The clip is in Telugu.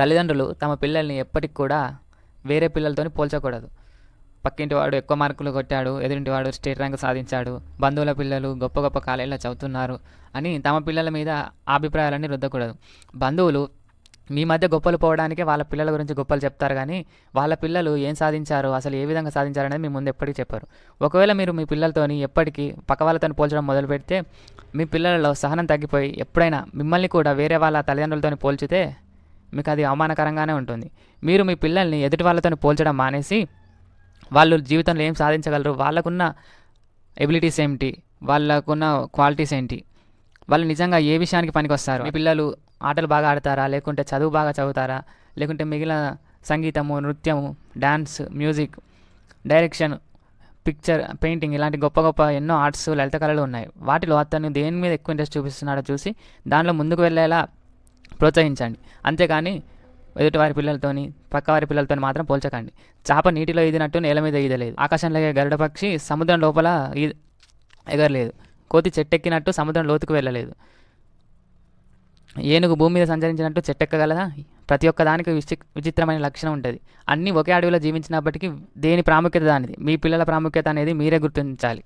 తల్లిదండ్రులు తమ పిల్లల్ని ఎప్పటికి కూడా వేరే పిల్లలతోని పోల్చకూడదు. పక్కింటి వాడు ఎక్కువ మార్కులు కొట్టాడు, ఎదురింటి వాడు స్టేట్ ర్యాంక్ సాధించాడు, బంధువుల పిల్లలు గొప్ప గొప్ప కాలేజీలో చదువుతున్నారు అని తమ పిల్లల మీద అభిప్రాయాలన్నీ రుద్దకూడదు. బంధువులు మీ మధ్య గొప్పలు పోవడానికే వాళ్ళ పిల్లల గురించి గొప్పలు చెప్తారు కానీ వాళ్ళ పిల్లలు ఏం సాధించారు, అసలు ఏ విధంగా సాధించారు అనేది మీ ముందు ఎప్పటికీ చెప్పారు. ఒకవేళ మీరు మీ పిల్లలతోని ఎప్పటికీ పక్క వాళ్ళతో పోల్చడం మొదలు పెడితే మీ పిల్లలలో సహనం తగ్గిపోయి ఎప్పుడైనా మిమ్మల్ని కూడా వేరే వాళ్ళ తల్లిదండ్రులతో పోల్చితే మీకు అది అవమానకరంగానే ఉంటుంది. మీరు మీ పిల్లల్ని ఎదుటి వాళ్ళతో పోల్చడం మానేసి వాళ్ళు జీవితంలో ఏం సాధించగలరు, వాళ్ళకున్న ఎబిలిటీస్ ఏమిటి, వాళ్ళకున్న క్వాలిటీస్ ఏంటి, వాళ్ళు నిజంగా ఏ విషయానికి పనికొస్తారు, మీ పిల్లలు ఆటలు బాగా ఆడతారా, లేకుంటే చదువు బాగా చదువుతారా, లేకుంటే మిగిలిన సంగీతము, నృత్యము, dance, music, direction, picture, painting ఇలాంటి గొప్ప గొప్ప ఎన్నో ఆర్ట్స్, లలిత కళలు ఉన్నాయి. వాటిలో అతను దేని మీద ఎక్కువ ఇంట్రెస్ట్ చూపిస్తున్నాడో చూసి దానిలో ముందుకు వెళ్ళేలా ప్రోత్సహించండి. అంతేకాని ఎదుటివారి పిల్లలతోని పక్కవారి పిల్లలతో మాత్రం పోల్చకండి. చేప నీటిలో ఈదినట్టు నేల మీద ఈదలేదు, ఆకాశంలో ఎగిరే గరుడ పక్షి సముద్రం లోపల ఎగరలేదు, కోతి చెట్టెక్కినట్టు సముద్రం లోతుకు వెళ్ళలేదు, ఏనుగు భూమి మీద సంచరించినట్టు చెట్టెక్కగలదా? ప్రతి ఒక్క దానికి విచిత్రమైన లక్షణం ఉంటుంది. అన్నీ ఒకే అడవిలో జీవించినప్పటికీ దేని ప్రాముఖ్యత దానిది. మీ పిల్లల ప్రాముఖ్యత అనేది మీరే గుర్తించాలి.